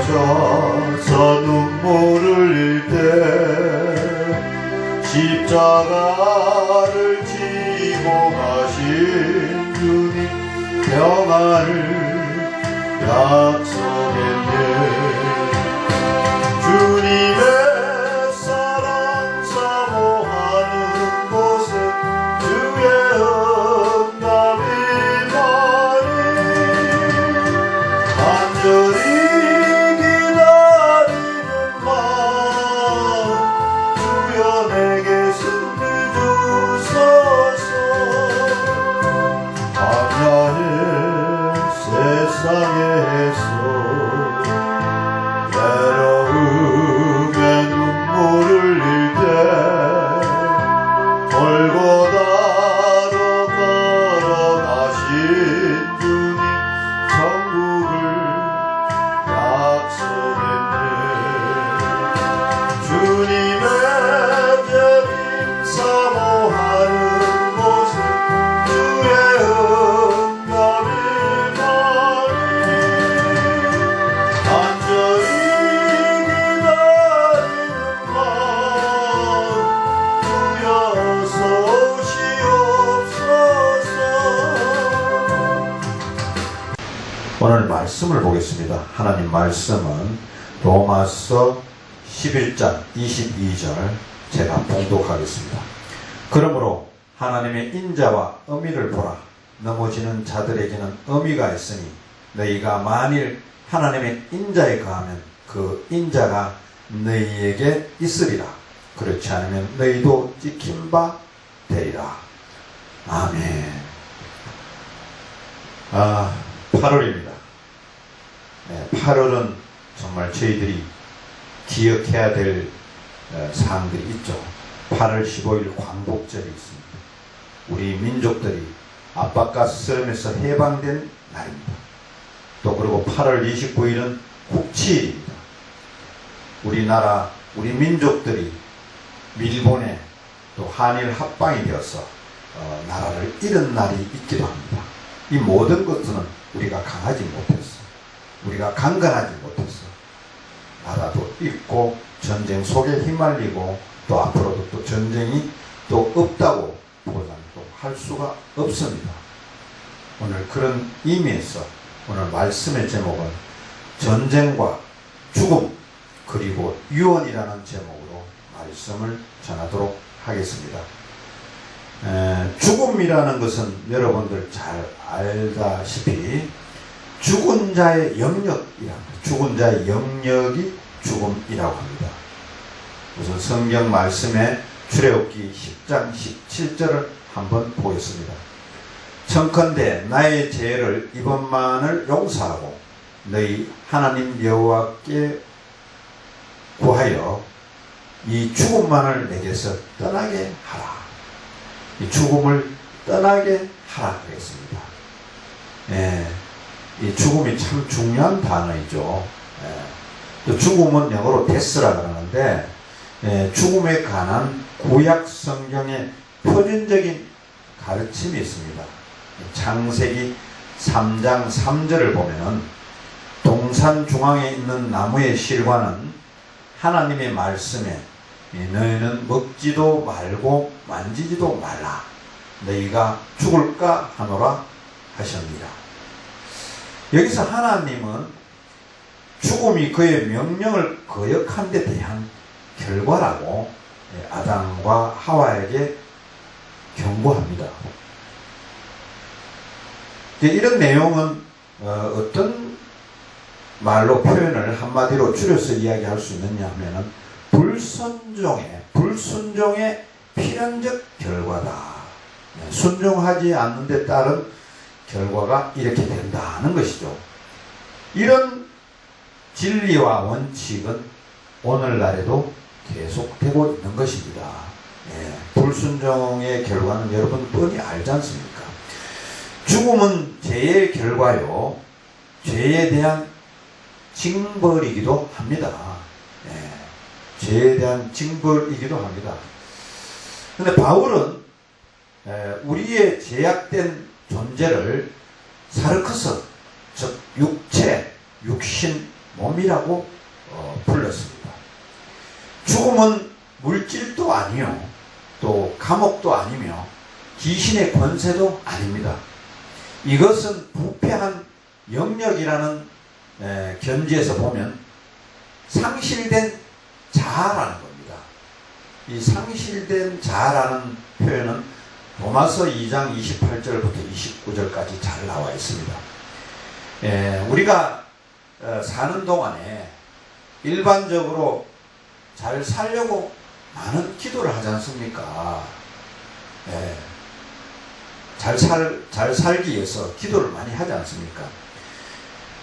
넘어져서 눈물을 흘릴 때 십자가를 지고 가신 주님 평안을 약속했네. 주님의 사랑 사모하는 곳에 주의 응답이 많이 간절히 기다리는 마음 주여 내게 승리 주소서. 광야의 세상에서 외로움에 눈물을 흘릴 때 골고다로 걸어가신 주님 천국을 약속했네. 주님의 재림 사모하는 곳에 주의 응답이 많이 간절히 기다리는 마음 주여서 오시옵소서. 오늘 말씀을 보겠습니다. 하나님 말씀은 로마서 11장 22절 제가 봉독하겠습니다. 그러므로 하나님의 인자와 의미를 보라. 넘어지는 자들에게는 의미가 있으니 너희가 만일 하나님의 인자에 거하면 그 인자가 너희에게 있으리라. 그렇지 않으면 너희도 찍힌 바 되리라. 아멘. 8월입니다. 8월은 정말 저희들이 기억해야 될 사항들이 있죠. 8월 15일 광복절이 있습니다. 우리 민족들이 압박과 싸움에서 해방된 날입니다. 또 그리고 8월 29일은 국치일입니다. 우리나라, 우리 민족들이 일본에 또 한일 합방이 되어서 나라를 잃은 날이 있기도 합니다. 이 모든 것들은 우리가 강하지 못했어. 우리가 강건하지 못했어. 나라도 잃고 전쟁 속에 휘말리고 또 앞으로도 또 전쟁이 또 없다고 보장도 할 수가 없습니다. 오늘 그런 의미에서 오늘 말씀의 제목은 전쟁과 죽음 그리고 유언이라는 제목으로 말씀을 전하도록 하겠습니다. 죽음이라는 것은 여러분들 잘 알다시피 죽은 자의 영역이랍니다. 죽은 자의 영역이 죽음이라고 합니다. 우선 성경 말씀에 출애굽기 10장 17절을 한번 보겠습니다. 청컨대 나의 죄를 이번만을 용서하고 너희 하나님 여호와께 구하여 이 죽음만을 내게서 떠나게 하라. 이 죽음을 떠나게 하라 그랬습니다. 이 죽음이 참 중요한 단어이죠. 또 죽음은 영어로 데스라 그러는데 죽음에 관한 구약 성경의 표준적인 가르침이 있습니다. 창세기 3장 3절을 보면은 동산 중앙에 있는 나무의 실과는 하나님의 말씀에 너희는 먹지도 말고 만지지도 말라. 너희가 죽을까 하노라 하셨느니라. 여기서 하나님은 죽음이 그의 명령을 거역한 데 대한 결과라고 아담과 하와에게 경고합니다. 이런 내용은 어떤 말로 표현을 한마디로 줄여서 이야기할 수 있느냐 하면은 불순종의 필연적 결과다. 순종하지 않는 데 따른 결과가 이렇게 된다는 것이죠. 이런 진리와 원칙은 오늘날에도 계속되고 있는 것입니다. 불순종의 결과는 여러분 뻔히 알지 않습니까? 죽음은 죄의 결과요, 죄에 대한 징벌이기도 합니다. 죄에 대한 징벌이기도 합니다. 근데 바울은 우리의 제약된 존재를 사르크스, 즉 육신, 몸이라고 불렀습니다. 죽음은 물질도 아니요, 또 감옥도 아니며 귀신의 권세도 아닙니다. 이것은 부패한 영역이라는 견지에서 보면 상실된 자아라는 겁니다. 이 상실된 자아라는 표현은 로마서 2장 28절부터 29절까지 잘 나와 있습니다. 우리가 사는 동안에 일반적으로 잘 살려고 많은 기도를 하지 않습니까? 잘 살기 위해서 기도를 많이 하지 않습니까?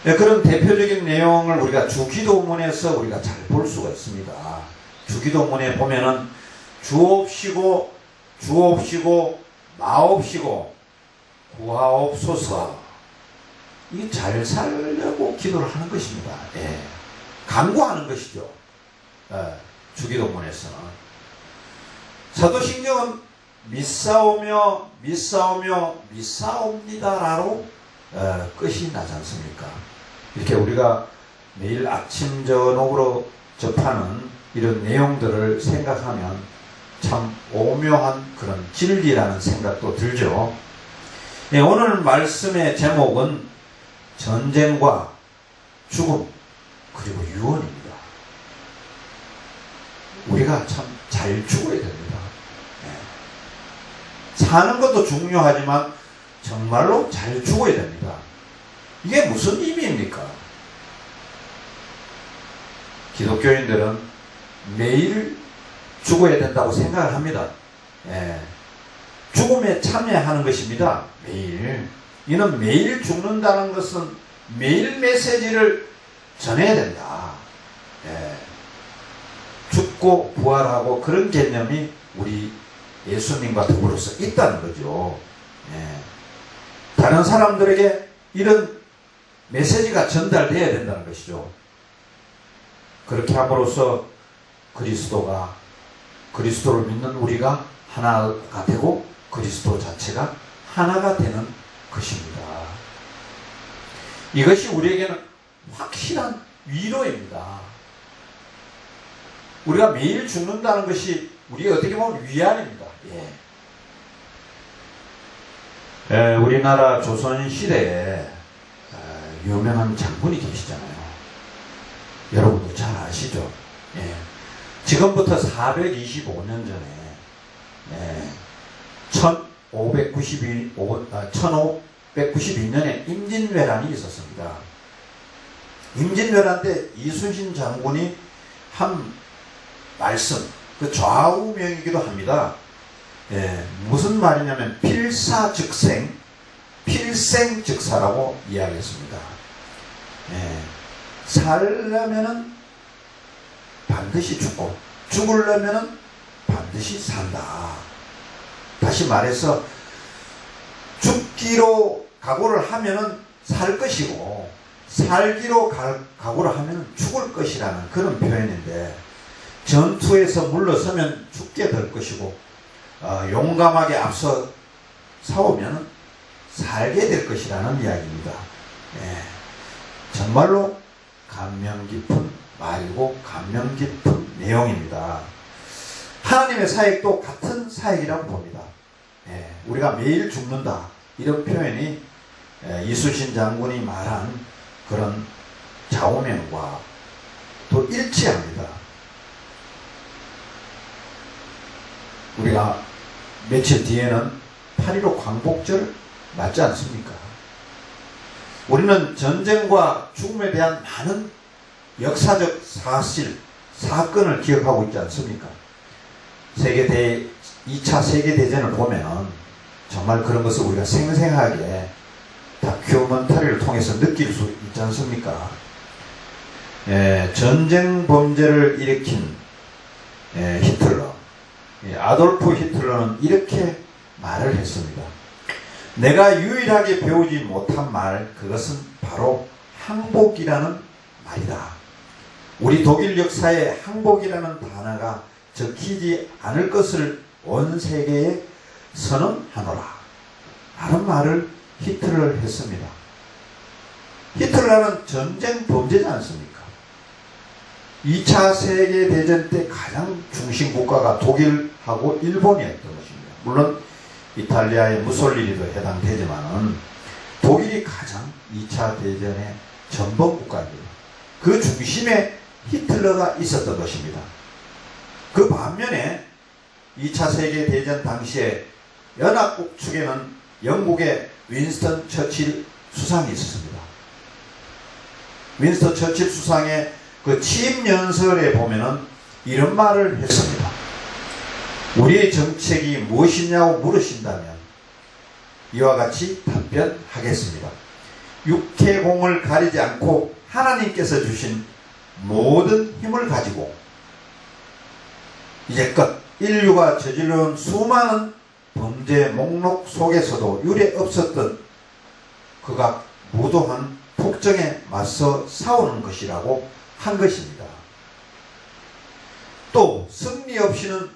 그런 대표적인 내용을 우리가 주기도문에서 우리가 잘 볼 수가 있습니다. 주기도문에 보면은 주옵시고 주옵시고 마옵시고 구하옵소서, 이게 잘 살려고 기도를 하는 것입니다. 간구하는 것이죠. 주기도문에서는. 사도신경은 믿사오며 믿사오며 믿사옵니다라로 끝이 나지 않습니까? 이렇게 우리가 매일 아침 저녁으로 접하는 이런 내용들을 생각하면 참 오묘한 그런 진리라는 생각도 들죠. 오늘 말씀의 제목은 전쟁과 죽음 그리고 유언입니다. 우리가 참 잘 죽어야 됩니다. 사는 것도 중요하지만 정말로 잘 죽어야 됩니다. 이게 무슨 의미입니까? 기독교인들은 매일 죽어야 된다고 생각을 합니다. 죽음에 참여하는 것입니다. 매일. 이는 매일 죽는다는 것은 매일 메시지를 전해야 된다. 죽고 부활하고 그런 개념이 우리 예수님과 더불어서 있다는 거죠. 다른 사람들에게 이런 메시지가 전달되어야 된다는 것이죠. 그렇게 함으로써 그리스도를 믿는 우리가 하나가 되고 그리스도 자체가 하나가 되는 것입니다. 이것이 우리에게는 확실한 위로입니다. 우리가 매일 죽는다는 것이 우리가 어떻게 보면 위안입니다. 우리나라 조선시대에 유명한 장군이 계시잖아요. 여러분도 잘 아시죠? 지금부터 425년 전에 1592년에 임진왜란이 있었습니다. 임진왜란 때 이순신 장군이 한 말씀, 그 좌우명이기도 합니다. 무슨 말이냐면 필사즉생, 필생즉사라고 이야기했습니다. 살려면은 반드시 죽고 죽으려면은 반드시 산다. 다시 말해서 죽기로 각오를 하면은 살 것이고 살기로 각오를 하면은 죽을 것이라는 그런 표현인데, 전투에서 물러서면 죽게 될 것이고 용감하게 앞서 싸우면 살게 될 것이라는 이야기입니다. 정말로 감명 깊은 말이고 감명 깊은 내용입니다. 하나님의 사역도 같은 사역이라고 봅니다. 우리가 매일 죽는다, 이런 표현이 이순신 장군이 말한 그런 좌우명과 또 일치합니다. 우리가 며칠 뒤에는 8.15 광복절 맞지 않습니까? 우리는 전쟁과 죽음에 대한 많은 역사적 사건을 기억하고 있지 않습니까? 2차 세계대전을 보면 정말 그런 것을 우리가 생생하게 다큐멘터리를 통해서 느낄 수 있지 않습니까? 전쟁 범죄를 일으킨 히틀러, 아돌프 히틀러는 이렇게 말을 했습니다. 내가 유일하게 배우지 못한 말, 그것은 바로 항복이라는 말이다. 우리 독일 역사에 항복이라는 단어가 적히지 않을 것을 온 세계에 선언하노라 라는 말을 히틀러를 했습니다. 히틀러는 전쟁 범죄지 않습니까? 2차 세계대전 때 가장 중심 국가가 독일하고 일본이었던 것입니다. 물론 이탈리아의 무솔리니도 해당되지만은 독일이 가장 2차 대전의 전범 국가입니다. 그 중심에 히틀러가 있었던 것입니다. 그 반면에 2차 세계대전 당시에 연합국 측에는 영국의 윈스턴 처칠 수상이 있었습니다. 윈스턴 처칠 수상의 그 취임 연설에 보면은 이런 말을 했습니다. 우리의 정책이 무엇이냐고 물으신다면 이와 같이 답변하겠습니다. 육해공을 가리지 않고 하나님께서 주신 모든 힘을 가지고 이제껏 인류가 저질러온 수많은 범죄 목록 속에서도 유례 없었던 극악 무도한 폭정에 맞서 싸우는 것이라고 한 것입니다. 또 승리 없이는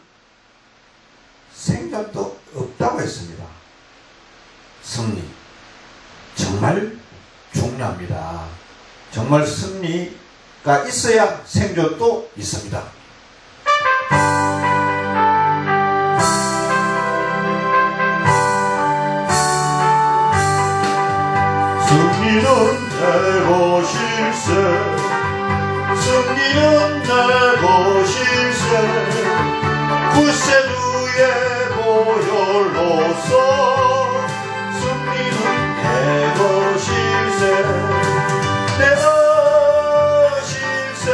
생존도 없다고 했습니다. 승리 정말 중요합니다. 정말 승리가 있어야 생존도 있습니다. 승리는 내 것일세, 승리는 내 것일세, 구세주의 보혈로서 승리는 내 것일세, 내 것일세,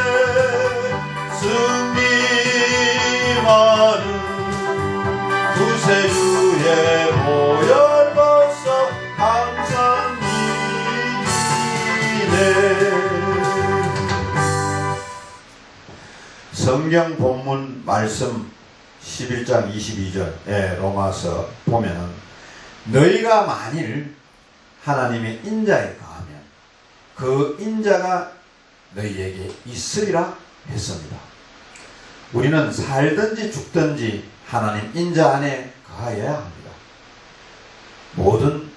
승리만은 구세주의 보혈로서 항상 성경 본문 말씀 11장 22절에 로마서 보면은 너희가 만일 하나님의 인자에 가하면 그 인자가 너희에게 있으리라 했습니다. 우리는 살든지 죽든지 하나님 인자 안에 가해야 합니다. 모든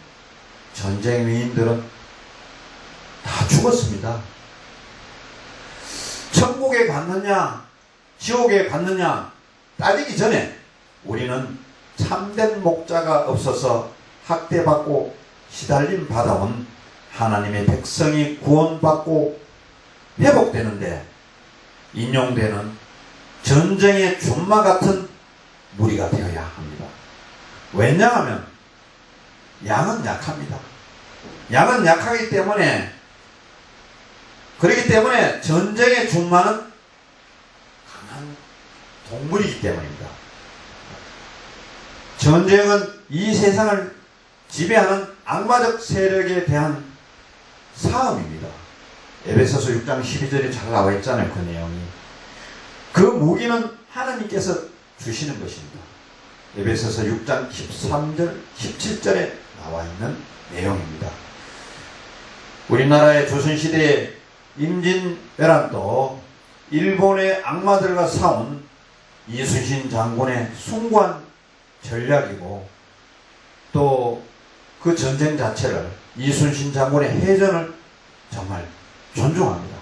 전쟁 위인들은 다 죽었습니다. 천국에 갔느냐 지옥에 갔느냐 따지기 전에 우리는 참된 목자가 없어서 학대받고 시달림 받아온 하나님의 백성이 구원받고 회복되는데 인용되는 전쟁의 준마 같은 무리가 되어야 합니다. 왜냐하면 양은 약합니다. 양은 약하기 때문에 그렇기 때문에 전쟁의 준마는 강한 동물이기 때문입니다. 전쟁은 이 세상을 지배하는 악마적 세력에 대한 싸움입니다. 에베소서 6장 12절에 잘 나와 있잖아요. 그 내용이. 그 무기는 하나님께서 주시는 것입니다. 에베소서 6장 13절 17절에 나와 있는 내용입니다. 우리나라의 조선시대에 임진왜란도 일본의 악마들과 싸운 이순신 장군의 숭고한 전략이고 또 그 전쟁 자체를 이순신 장군의 해전을 정말 존중합니다.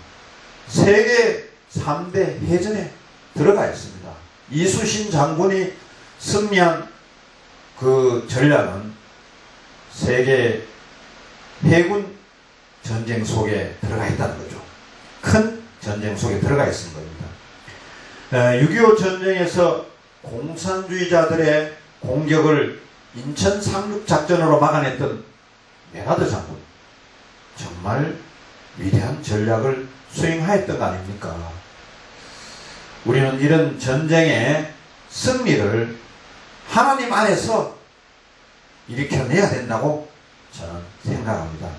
세계 3대 해전에 들어가 있습니다. 이순신 장군이 승리한 그 전략은 세계 해군 전쟁 속에 들어가 있다는 거죠. 큰 전쟁 속에 들어가 있는 겁니다. 6.25 전쟁에서 공산주의자들의 공격을 인천 상륙작전으로 막아냈던 메가더 장군, 정말 위대한 전략을 수행하였던 거 아닙니까? 우리는 이런 전쟁의 승리를 하나님 안에서 일으켜내야 된다고 저는 생각합니다.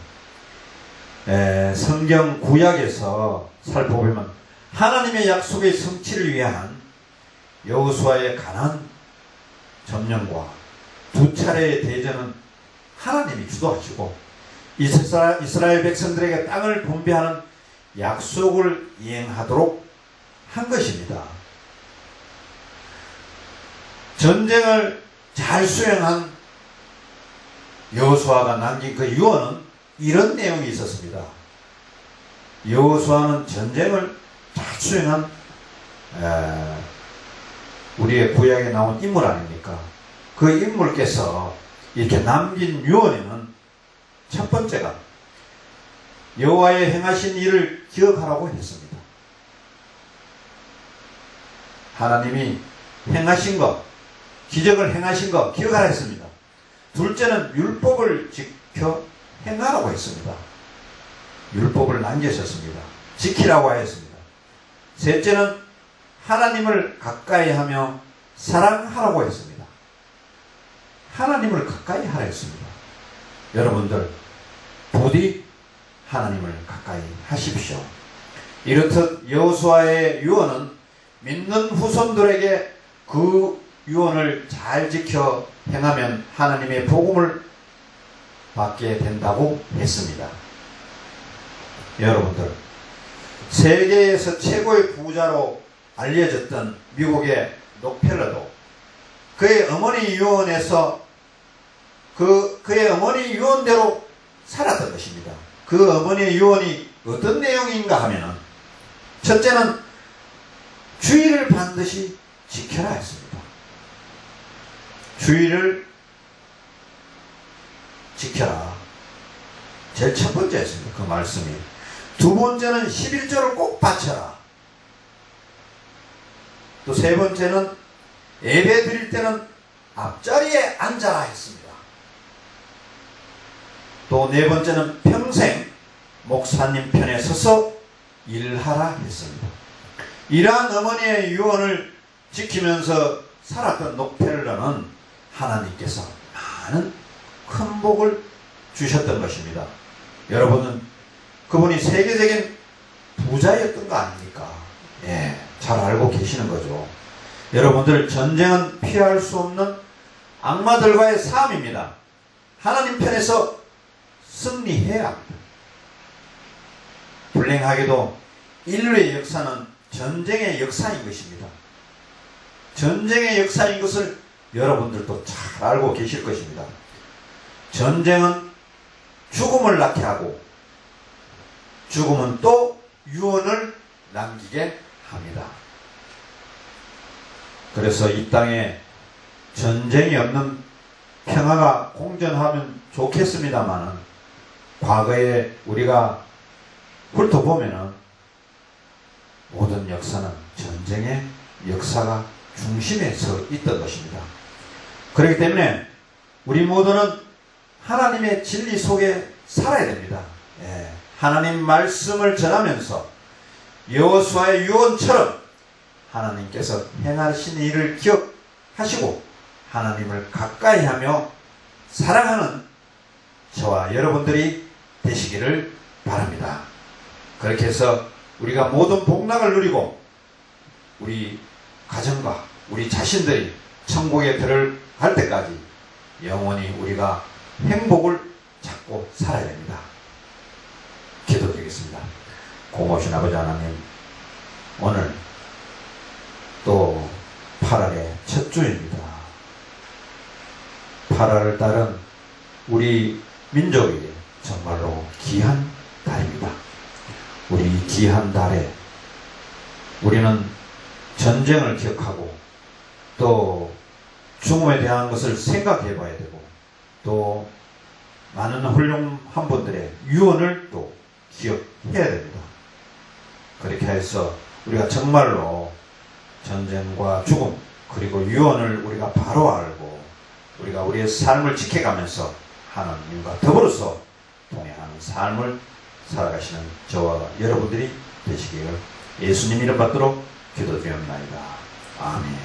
성경 구약에서 살펴보면 하나님의 약속의 성취를 위한 여호수아의 가나안 점령과 두 차례의 대전은 하나님이 주도하시고 이스라엘 백성들에게 땅을 분배하는 약속을 이행하도록 한 것입니다. 전쟁을 잘 수행한 여호수아가 남긴 그 유언은 이런 내용이 있었습니다. 여호수아는 전쟁을 잘 수행한 우리의 구약에 나온 인물 아닙니까? 그 인물께서 이렇게 남긴 유언에는 첫 번째가 여호와의 행하신 일을 기억하라고 했습니다. 하나님이 행하신 것, 기적을 행하신 것 기억하라 했습니다. 둘째는 율법을 지켜 행하라고 했습니다. 율법을 남기셨습니다. 지키라고 하였습니다. 셋째는 하나님을 가까이 하며 사랑하라고 했습니다. 하나님을 가까이 하라 했습니다. 여러분들 부디 하나님을 가까이 하십시오. 이렇듯 여호수아의 유언은 믿는 후손들에게 그 유언을 잘 지켜 행하면 하나님의 복음을 받게 된다고 했습니다. 여러분들, 세계에서 최고의 부자로 알려졌던 미국의 록펠러도 그의 어머니 유언에서 그의 어머니 유언대로 살았던 것입니다. 그 어머니의 유언이 어떤 내용인가 하면은 첫째는 주의를 반드시 지켜라 했습니다. 주의를 지켜라. 제일 첫 번째였습니다. 그 말씀이. 두 번째는 11조를 꼭 바쳐라. 또 세 번째는 예배 드릴 때는 앞자리에 앉아라 했습니다. 또 네 번째는 평생 목사님 편에 서서 일하라 했습니다. 이러한 어머니의 유언을 지키면서 살았던 록펠러는 하나님께서 많은 큰 복을 주셨던 것입니다. 여러분은 그분이 세계적인 부자였던 거 아닙니까? 예, 잘 알고 계시는 거죠. 여러분들, 전쟁은 피할 수 없는 악마들과의 싸움입니다. 하나님 편에서 승리해야 합니다. 불행하게도 인류의 역사는 전쟁의 역사인 것입니다. 전쟁의 역사인 것을 여러분들도 잘 알고 계실 것입니다. 전쟁은 죽음을 낳게 하고 죽음은 또 유언을 남기게 합니다. 그래서 이 땅에 전쟁이 없는 평화가 공존하면 좋겠습니다만은 과거에 우리가 훑어보면은 모든 역사는 전쟁의 역사가 중심에 서 있던 것입니다. 그렇기 때문에 우리 모두는 하나님의 진리 속에 살아야 됩니다. 예, 하나님 말씀을 전하면서 여호수아의 유언처럼 하나님께서 행하신 일을 기억하시고 하나님을 가까이 하며 사랑하는 저와 여러분들이 되시기를 바랍니다. 그렇게 해서 우리가 모든 복락을 누리고 우리 가정과 우리 자신들이 천국에 들어갈 때까지 영원히 우리가 행복을 찾고 살아야 됩니다. 기도드리겠습니다. 고마우신 아버지 하나님, 오늘 또 8월의 첫 주입니다. 8월을 따른 우리 민족에게 정말로 귀한 달입니다. 우리 귀한 달에 우리는 전쟁을 기억하고 또 죽음에 대한 것을 생각해 봐야 되고 또 많은 훌륭한 분들의 유언을 또 기억해야 됩니다. 그렇게 해서 우리가 정말로 전쟁과 죽음 그리고 유언을 우리가 바로 알고 우리가 우리의 삶을 지켜가면서 하나님과 더불어서 동행하는 삶을 살아가시는 저와 여러분들이 되시기를 예수님 이름 받도록 기도드립니다. 아멘.